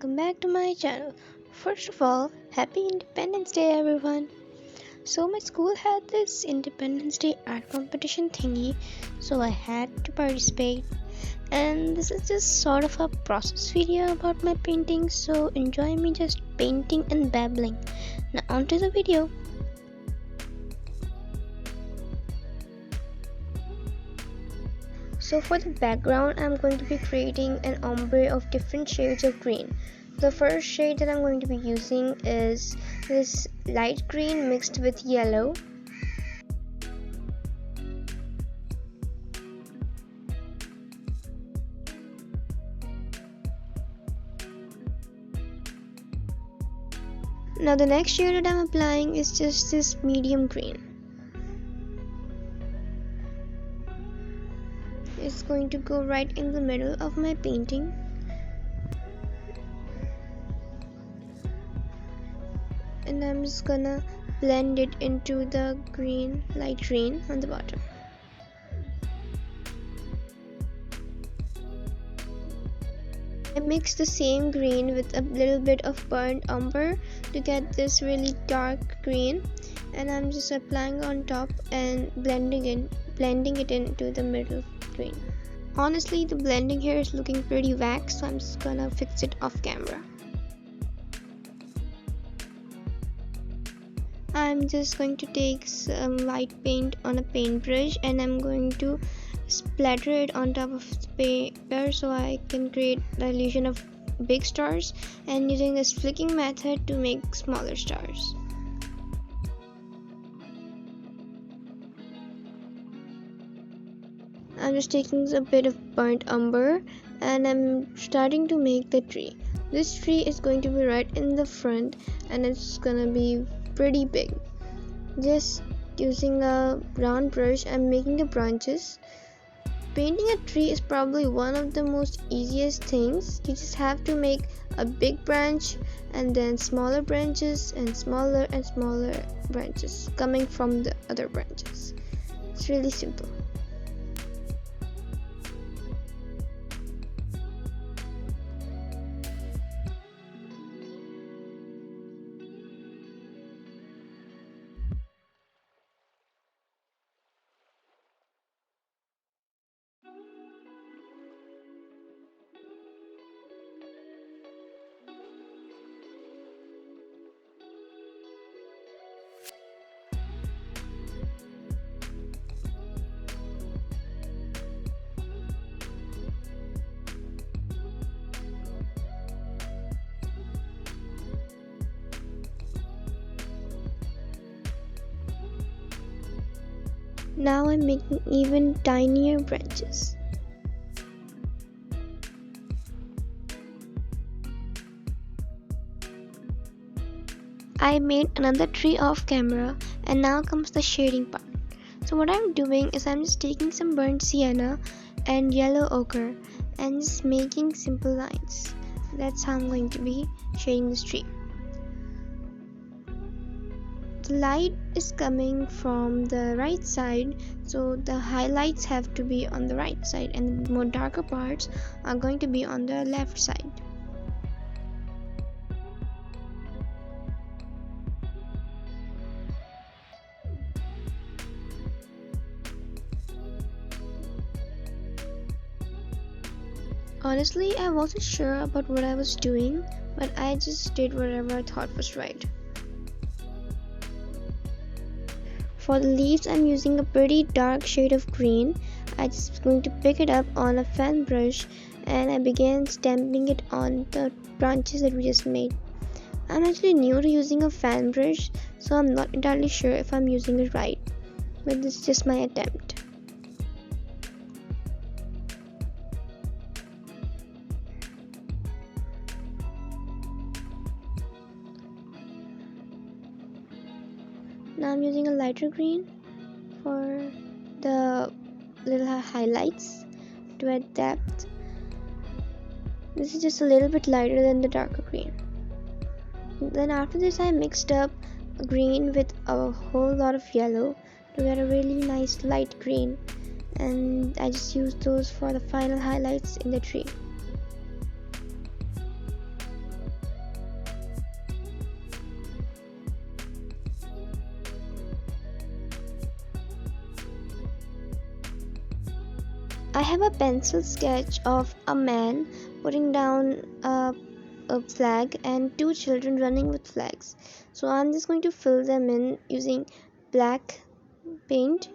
welcome back to my channel. First of all, happy Independence Day everyone. So my school had this Independence Day art competition thingy, so I had to participate. And this is just sort of a process video about my painting, so enjoy me just painting and babbling. Now onto the video. So for the background, I'm going to be creating an ombre of different shades of green. The first shade that I'm going to be using is this light green mixed with yellow. Now the next shade that I'm applying is just this medium green. It's going to go right in the middle of my painting. And I'm just gonna blend it into the green, light green on the bottom. I mix the same green with a little bit of burnt umber to get this really dark green, and I'm just applying on top and blending it into the middle green. Honestly, the blending here is looking pretty whack, so I'm just gonna fix it off camera. I'm just going to take some white paint on a paintbrush and I'm going to splatter it on top of the paper so I can create the illusion of big stars, and using this flicking method to make smaller stars. I'm just taking a bit of burnt umber and I'm starting to make the tree. This tree is going to be right in the front and it's gonna be pretty big. Just using a brown brush, I'm making the branches. Painting a tree is probably one of the most easiest things. You just have to make a big branch and then smaller branches and smaller branches coming from the other branches. It's really simple. Now I'm making even tinier branches. I made another tree off camera, and now comes the shading part. So what I'm doing is I'm just taking some burnt sienna and yellow ochre and just making simple lines. That's how I'm going to be shading this tree. The light is coming from the right side, so the highlights have to be on the right side and the more darker parts are going to be on the left side. Honestly, I wasn't sure about what I was doing, but I just did whatever I thought was right. For the leaves, I'm using a pretty dark shade of green. I'm just going to pick it up on a fan brush and I began stamping it on the branches that we just made. I'm actually new to using a fan brush, so I'm not entirely sure if I'm using it right, but this is just my attempt. Now I'm using a lighter green for the little highlights to add depth. This is just a little bit lighter than the darker green. Then after this I mixed up green with a whole lot of yellow to get a really nice light green, and I just used those for the final highlights in the tree. I have a pencil sketch of a man putting down a flag and two children running with flags. So I'm just going to fill them in using black paint.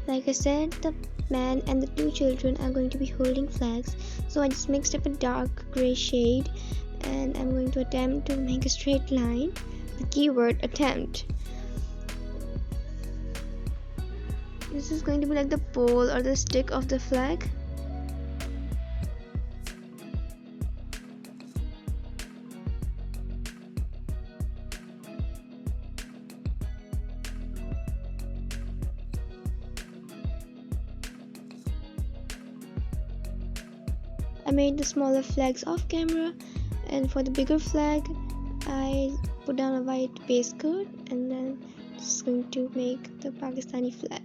Like I said, the man and the two children are going to be holding flags. So I just mixed up a dark gray shade and I'm going to attempt to make a straight line. The keyword attempt. This is going to be like the pole or the stick of the flag. I made the smaller flags off camera, and for the bigger flag I put down a white base coat and then just going to make the Pakistani flag.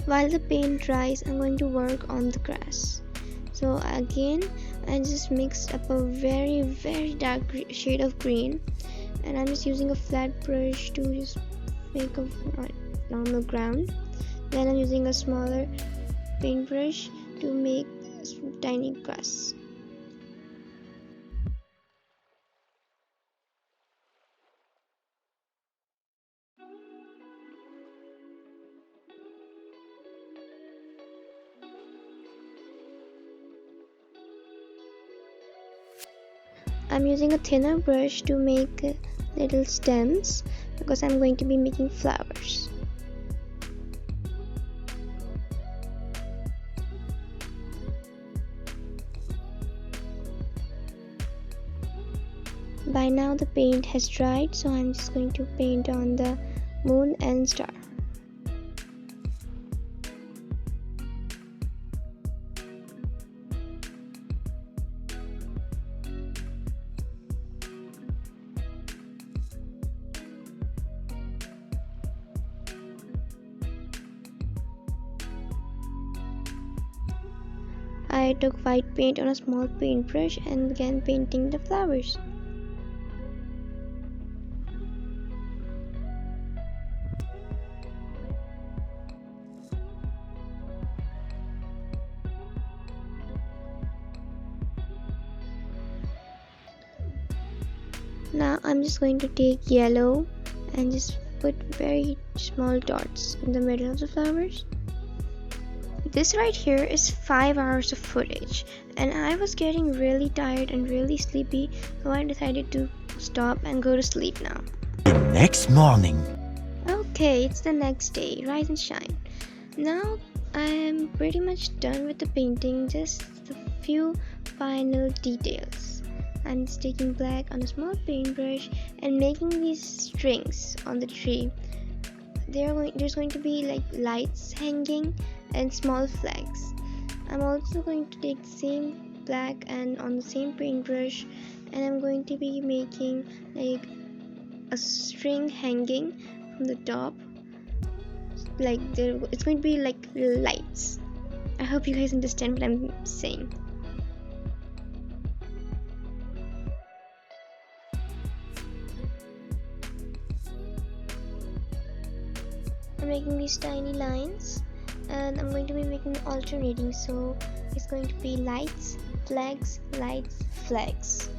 While the paint dries, I'm going to work on the grass. So again, I just mixed up a very dark shade of green, and I'm just using a flat brush to just make a normal ground. Then I'm using a smaller paintbrush to make tiny grass. I'm using a thinner brush to make little stems because I'm going to be making flowers. By now the paint has dried, so I'm just going to paint on the moon and star. I took white paint on a small paintbrush and began painting the flowers. Now I'm just going to take yellow and just put very small dots in the middle of the flowers. This right here is 5 hours of footage, and I was getting really tired and really sleepy, so I decided to stop and go to sleep now. The next morning. Okay, it's the next day, rise and shine. Now I am pretty much done with the painting, just a few final details. I'm just taking black on a small paintbrush and making these strings on the tree. There's going to be like lights hanging and small flags. I'm also going to take the same black and on the same paintbrush, and I'm going to be making like a string hanging from the top, like it's going to be like lights. I hope you guys understand what I'm saying. I'm making these tiny lines, and I'm going to be making alternating, so it's going to be lights, flags, lights, flags.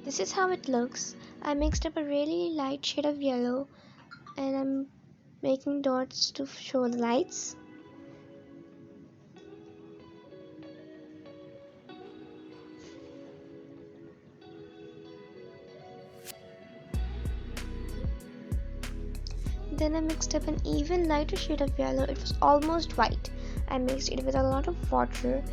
This is how it looks. I mixed up a really light shade of yellow, and I'm making dots to show the lights. Then I mixed up an even lighter shade of yellow. It was almost white. I mixed it with a lot of water,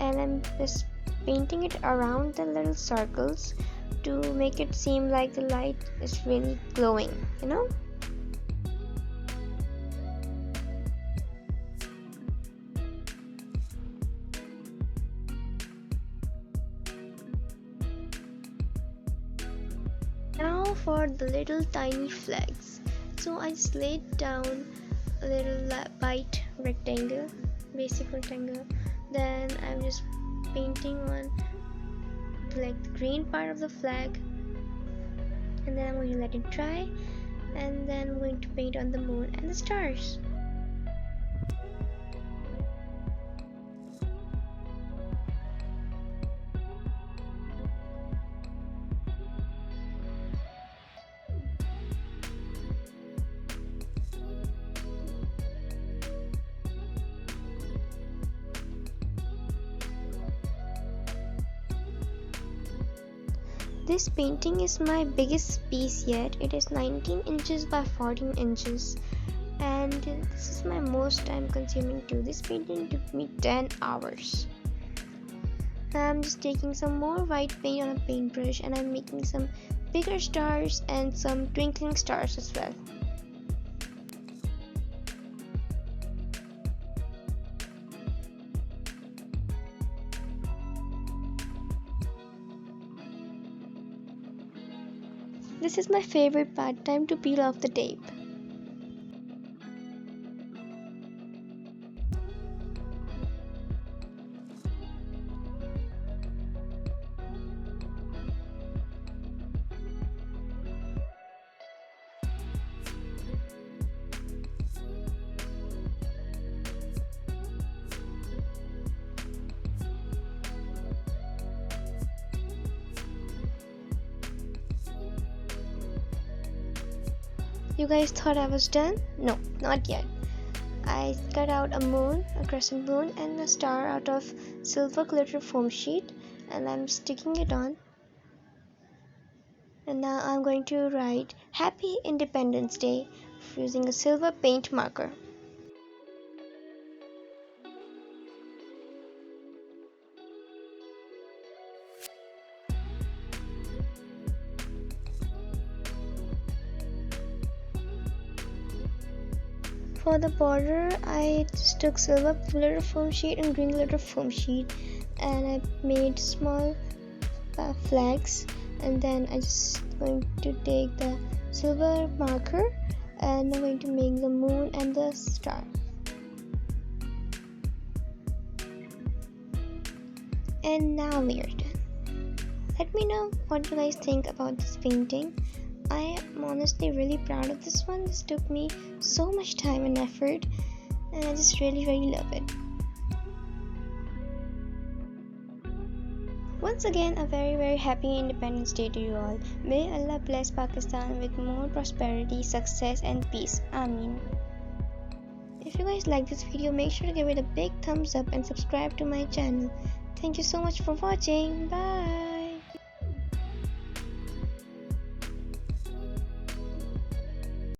and I'm just painting it around the little circles to make it seem like the light is really glowing, you know? Now for the little tiny flags. So I just laid down a little white rectangle, basic rectangle. Then I'm just painting on like the green part of the flag, and then I'm going to let it dry, and then I'm going to paint on the moon and the stars. This painting is my biggest piece yet. It is 19 inches by 14 inches, and this is my most time consuming too. This painting took me 10 hours. I'm just taking some more white paint on a paintbrush, and I'm making some bigger stars and some twinkling stars as well. This is my favorite part, time to peel off the tape. You guys thought I was done? No, not yet. I cut out a moon, a crescent moon, and a star out of silver glitter foam sheet, and I'm sticking it on. And now I'm going to write Happy Independence Day using a silver paint marker. For the border, I just took silver glitter foam sheet and green glitter foam sheet, and I made small flags, and then I just going to take the silver marker, and I'm going to make the moon and the star. And now we are done. Let me know what you guys think about this painting. I am honestly really proud of this one. This took me so much time and effort, and I just really love it. Once again, a very happy Independence Day to you all. May Allah bless Pakistan with more prosperity, success and peace. Ameen. If you guys like this video, make sure to give it a big thumbs up and subscribe to my channel. Thank you so much for watching. Bye.